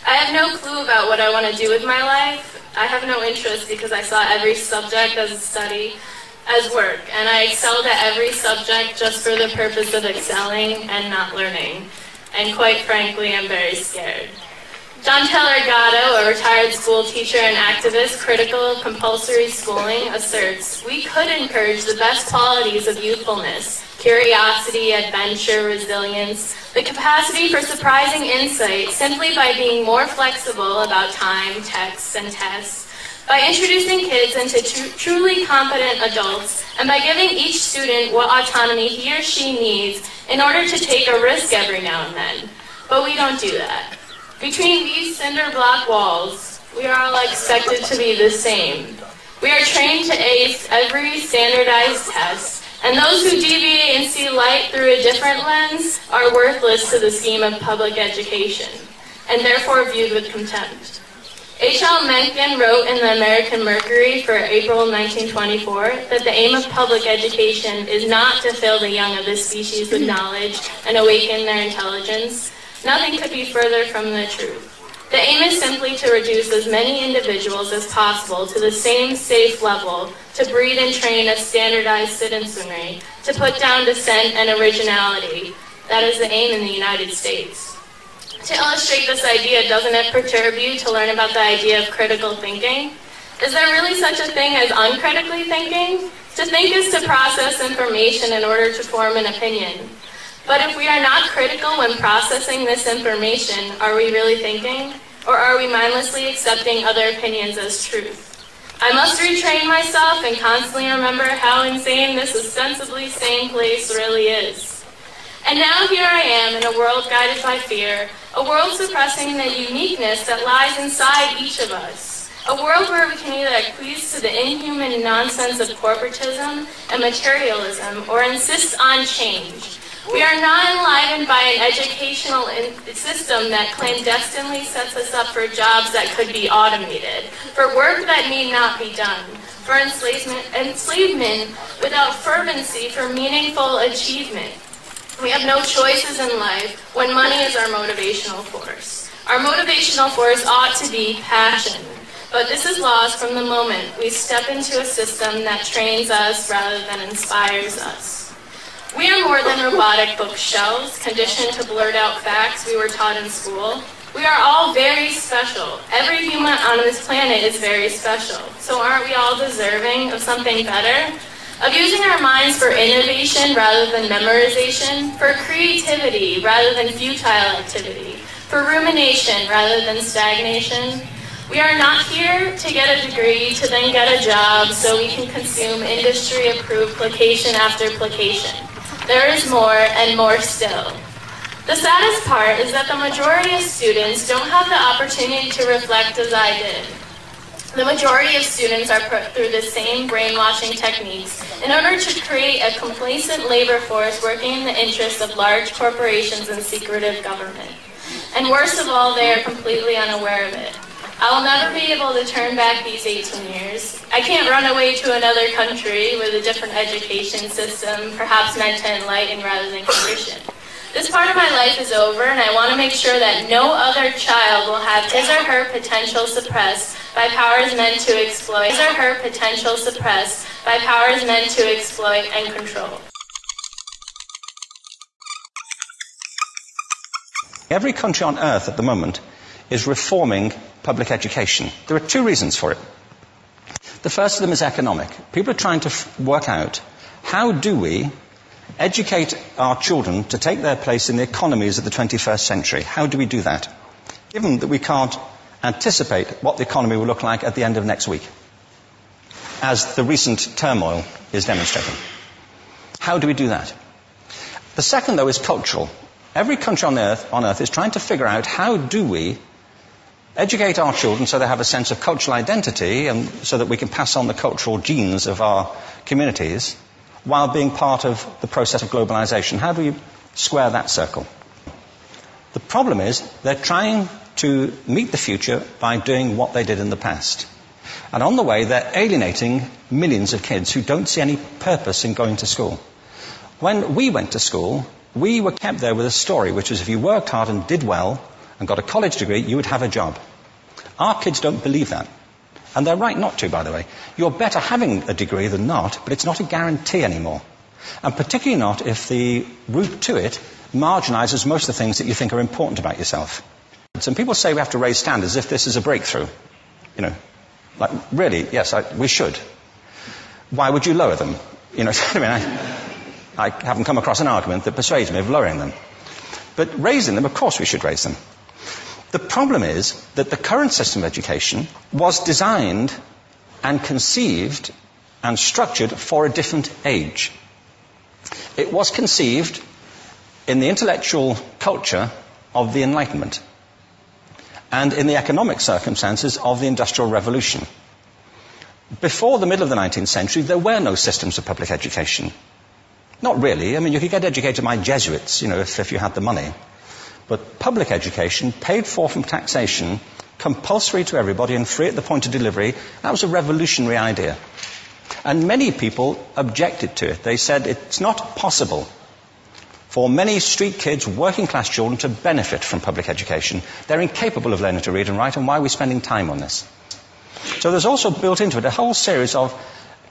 I have no clue about what I want to do with my life. I have no interest because I saw every subject as a study, as work, and I excelled at every subject just for the purpose of excelling and not learning. And quite frankly, I'm very scared. John Taylor Gatto, a retired school teacher and activist critical of compulsory schooling, asserts, "We could encourage the best qualities of youthfulness, curiosity, adventure, resilience, the capacity for surprising insight simply by being more flexible about time, texts, and tests, by introducing kids into truly competent adults, and by giving each student what autonomy he or she needs in order to take a risk every now and then." But we don't do that. Between these cinder block walls, we are all expected to be the same. We are trained to ace every standardized test, and those who deviate and see light through a different lens are worthless to the scheme of public education, and therefore viewed with contempt. H.L. Mencken wrote in the American Mercury for April 1924 that the aim of public education is not to fill the young of the species with knowledge and awaken their intelligence. Nothing could be further from the truth. The aim is simply to reduce as many individuals as possible to the same safe level, to breed and train a standardized citizenry, to put down dissent and originality. That is the aim in the United States. To illustrate this idea, doesn't it perturb you to learn about the idea of critical thinking? Is there really such a thing as uncritically thinking? To think is to process information in order to form an opinion. But if we are not critical when processing this information, are we really thinking? Or are we mindlessly accepting other opinions as truth? I must retrain myself and constantly remember how insane this ostensibly sane place really is. And now here I am in a world guided by fear, a world suppressing the uniqueness that lies inside each of us, a world where we can either acquiesce to the inhuman nonsense of corporatism and materialism or insist on change. We are not enlivened by an educational system that clandestinely sets us up for jobs that could be automated, for work that need not be done, for enslavement without fervency for meaningful achievement. We have no choices in life when money is our motivational force. Our motivational force ought to be passion, but this is lost from the moment we step into a system that trains us rather than inspires us. We are more than robotic bookshelves, conditioned to blurt out facts we were taught in school. We are all very special. Every human on this planet is very special. So aren't we all deserving of something better? Of using our minds for innovation rather than memorization, for creativity rather than futile activity, for rumination rather than stagnation? We are not here to get a degree to then get a job so we can consume industry-approved placation after placation. There is more and more still. The saddest part is that the majority of students don't have the opportunity to reflect as I did. The majority of students are put through the same brainwashing techniques in order to create a complacent labor force working in the interests of large corporations and secretive government. And worst of all, they are completely unaware of it. I will never be able to turn back these 18 years. I can't run away to another country with a different education system, perhaps meant to enlighten rather than condition. This part of my life is over, and I want to make sure that no other child will have his or her potential suppressed by powers meant to exploit. His or her potential suppressed by powers meant to exploit and control. Every country on earth at the moment is reforming public education. There are two reasons for it. The first of them is economic. People are trying to work out, how do we educate our children to take their place in the economies of the 21st century? How do we do that? Given that we can't anticipate what the economy will look like at the end of next week, as the recent turmoil is demonstrating. How do we do that? The second, though, is cultural. Every country on earth is trying to figure out, how do we educate our children so they have a sense of cultural identity and so that we can pass on the cultural genes of our communities while being part of the process of globalization. How do we square that circle? The problem is they're trying to meet the future by doing what they did in the past. And on the way, they're alienating millions of kids who don't see any purpose in going to school. When we went to school, we were kept there with a story, which was if you worked hard and did well, and got a college degree, you would have a job. Our kids don't believe that. And they're right not to, by the way. You're better having a degree than not, but it's not a guarantee anymore. And particularly not if the route to it marginalizes most of the things that you think are important about yourself. Some people say we have to raise standards as if this is a breakthrough. You know, like, really, yes, we should. Why would you lower them? You know, I mean, I haven't come across an argument that persuades me of lowering them. But raising them, of course we should raise them. The problem is that the current system of education was designed and conceived and structured for a different age. It was conceived in the intellectual culture of the Enlightenment and in the economic circumstances of the Industrial Revolution. Before the middle of the 19th century, there were no systems of public education. Not really. I mean, you could get educated by Jesuits, you know, if you had the money. But public education, paid for from taxation, compulsory to everybody and free at the point of delivery, that was a revolutionary idea. And many people objected to it. They said it's not possible for many street kids, working class children, to benefit from public education. They're incapable of learning to read and write, and why are we spending time on this? So there's also built into it a whole series of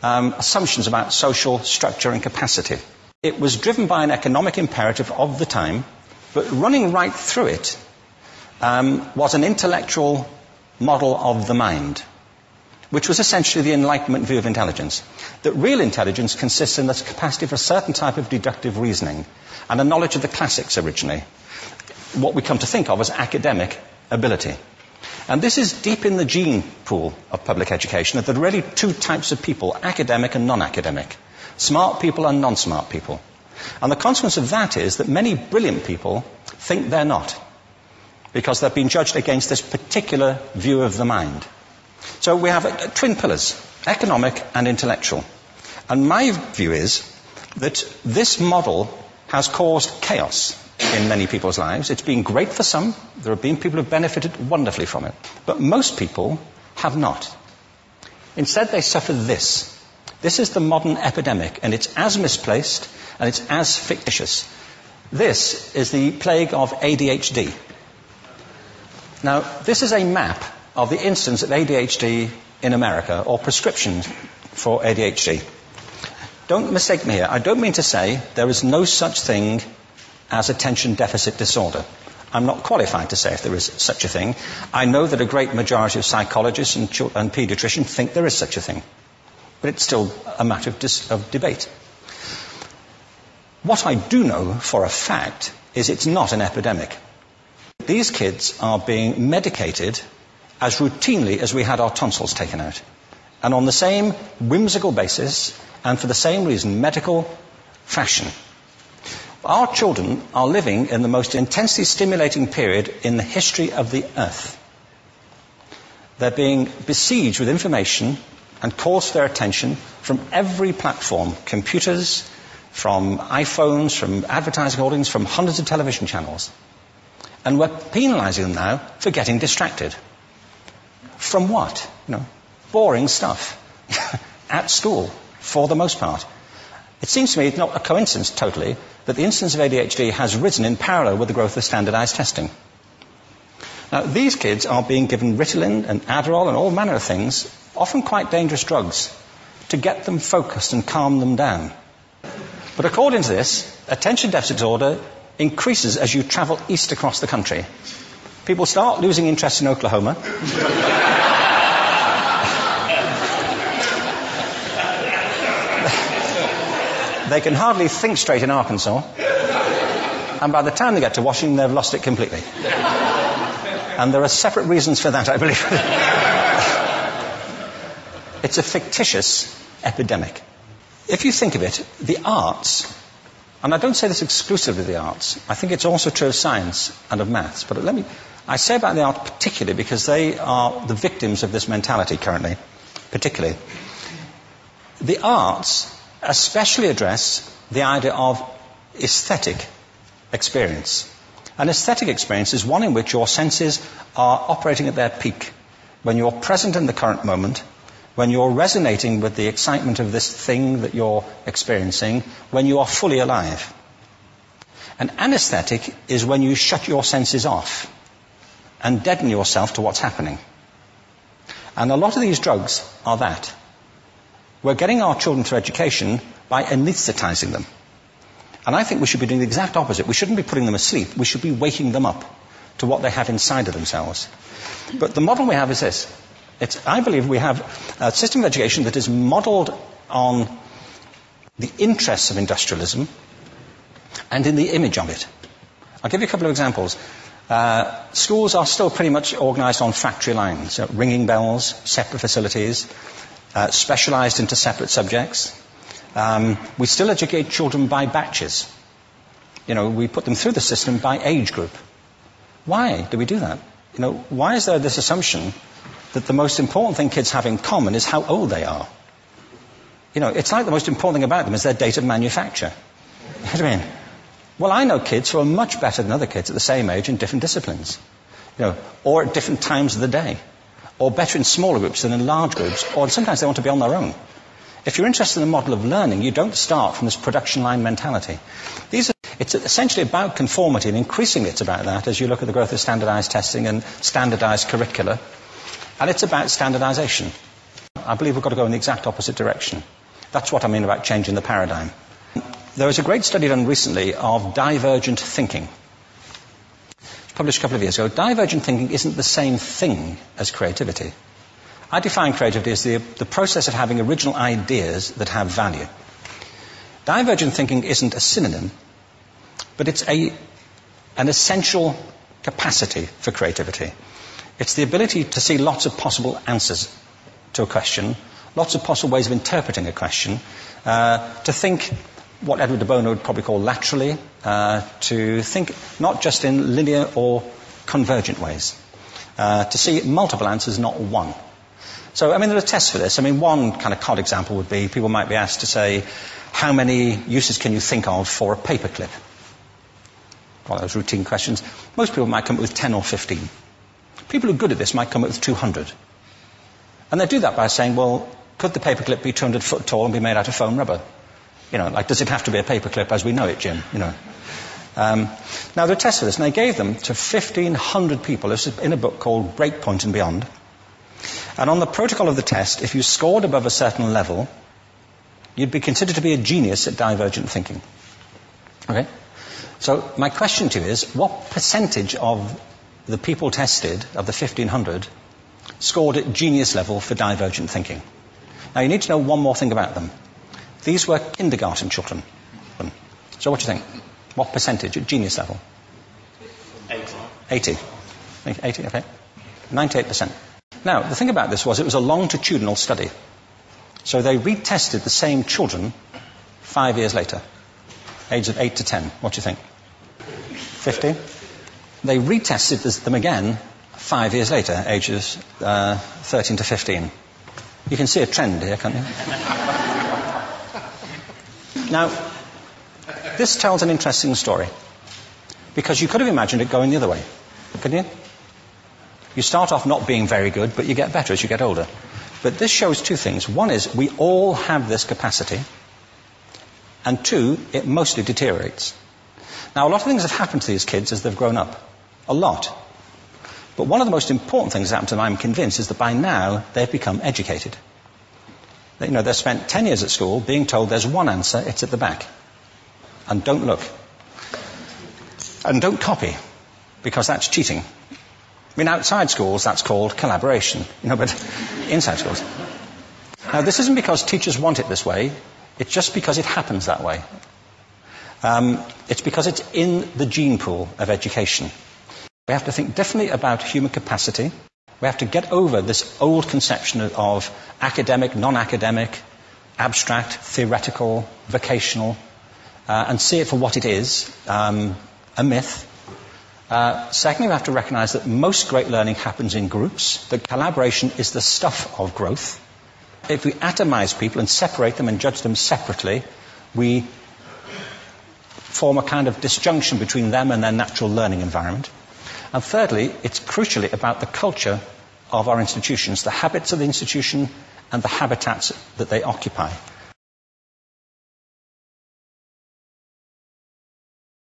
assumptions about social structure and capacity. It was driven by an economic imperative of the time, but running right through it was an intellectual model of the mind, which was essentially the Enlightenment view of intelligence. That real intelligence consists in the capacity for a certain type of deductive reasoning and a knowledge of the classics originally, what we come to think of as academic ability. And this is deep in the gene pool of public education, that there are really two types of people, academic and non-academic, smart people and non-smart people. And the consequence of that is that many brilliant people think they're not, because they've been judged against this particular view of the mind. So we have twin pillars, economic and intellectual. And my view is that this model has caused chaos in many people's lives. It's been great for some. There have been people who have benefited wonderfully from it. But most people have not. Instead, they suffer this. This is the modern epidemic, and it's as misplaced and it's as fictitious. This is the plague of ADHD. Now, this is a map of the incidence of ADHD in America, or prescriptions for ADHD. Don't mistake me here. I don't mean to say there is no such thing as attention deficit disorder. I'm not qualified to say if there is such a thing. I know that a great majority of psychologists and paediatricians think there is such a thing. But it's still a matter of debate. What I do know for a fact is it's not an epidemic. These kids are being medicated as routinely as we had our tonsils taken out. And on the same whimsical basis, and for the same reason, medical fashion. Our children are living in the most intensely stimulating period in the history of the earth. They're being besieged with information and calls for their attention from every platform, computers, from iPhones, from advertising holdings, from hundreds of television channels. And we're penalizing them now for getting distracted. From what? You know, boring stuff. At school, for the most part. It seems to me it's not a coincidence totally that the incidence of ADHD has risen in parallel with the growth of standardized testing. Now, these kids are being given Ritalin and Adderall and all manner of things, often quite dangerous drugs, to get them focused and calm them down. But according to this, attention deficit disorder increases as you travel east across the country. People start losing interest in Oklahoma. They can hardly think straight in Arkansas. And by the time they get to Washington, they've lost it completely. And there are separate reasons for that, I believe. It's a fictitious epidemic. If you think of it, the arts, and I don't say this exclusively of the arts, I think it's also true of science and of maths, but I say about the arts particularly because they are the victims of this mentality currently, particularly. The arts especially address the idea of aesthetic experience. An aesthetic experience is one in which your senses are operating at their peak, when you're present in the current moment, when you're resonating with the excitement of this thing that you're experiencing, when you are fully alive. An anesthetic is when you shut your senses off. and deaden yourself to what's happening. And a lot of these drugs are that. We're getting our children through education by anesthetizing them. And I think we should be doing the exact opposite. We shouldn't be putting them asleep. We should be waking them up to what they have inside of themselves. But the model we have is this. I believe we have a system of education that is modeled on the interests of industrialism and in the image of it. I'll give you a couple of examples. Schools are still pretty much organized on factory lines, ringing bells, separate facilities, specialized into separate subjects. We still educate children by batches. We put them through the system by age group. Why do we do that? Why is there this assumption that the most important thing kids have in common is how old they are? It's like the most important thing about them is their date of manufacture. You know what I mean? Well, I know kids who are much better than other kids at the same age in different disciplines, or at different times of the day, or better in smaller groups than in large groups, or sometimes they want to be on their own. If you're interested in the model of learning, you don't start from this production line mentality. It's essentially about conformity, and increasingly it's about that as you look at the growth of standardized testing and standardized curricula. And it's about standardization. I believe we've got to go in the exact opposite direction. That's what I mean about changing the paradigm. There was a great study done recently of divergent thinking. It was published a couple of years ago. Divergent thinking isn't the same thing as creativity. I define creativity as the process of having original ideas that have value. Divergent thinking isn't a synonym, but it's an essential capacity for creativity. It's the ability to see lots of possible answers to a question, lots of possible ways of interpreting a question, to think what Edward de Bono would probably call laterally, to think not just in linear or convergent ways, to see multiple answers, not one. So, there are tests for this. One kind of cod example would be people might be asked to say, how many uses can you think of for a paperclip? Well, those routine questions. Most people might come up with 10 or 15. People who are good at this might come up with 200. And they do that by saying, well, could the paperclip be 200 foot tall and be made out of foam rubber? Does it have to be a paperclip as we know it, Jim? Now, there are tests for this, and they gave them to 1,500 people. This is in a book called Breakpoint and Beyond. And on the protocol of the test, if you scored above a certain level, you'd be considered to be a genius at divergent thinking. Okay? So my question to you is, what percentage of the people tested, of the 1,500, scored at genius level for divergent thinking? Now, you need to know one more thing about them. These were kindergarten children. So what do you think? What percentage at genius level? 80. 80, okay. 98%. Now, the thing about this was it was a longitudinal study. So they retested the same children 5 years later, ages of 8 to 10. What do you think? 50? They retested them again 5 years later, ages 13 to 15. You can see a trend here, can't you? Now, this tells an interesting story, because you could have imagined it going the other way, couldn't you? You start off not being very good, but you get better as you get older. But this shows two things. One is we all have this capacity, and two, it mostly deteriorates. Now, a lot of things have happened to these kids as they've grown up. A lot. But one of the most important things that happened to them, I'm convinced, is that by now they've become educated. They've spent 10 years at school being told there's one answer, it's at the back. And don't look. And don't copy, because that's cheating. Outside schools, that's called collaboration. But inside schools. Now, this isn't because teachers want it this way. It's just because it happens that way. It's because it's in the gene pool of education. We have to think differently about human capacity. We have to get over this old conception of academic, non-academic, abstract, theoretical, vocational, and see it for what it is, a myth. Secondly, we have to recognize that most great learning happens in groups, that collaboration is the stuff of growth. If we atomize people and separate them and judge them separately, we form a kind of disjunction between them and their natural learning environment. And thirdly, it's crucially about the culture of our institutions, the habits of the institution and the habitats that they occupy.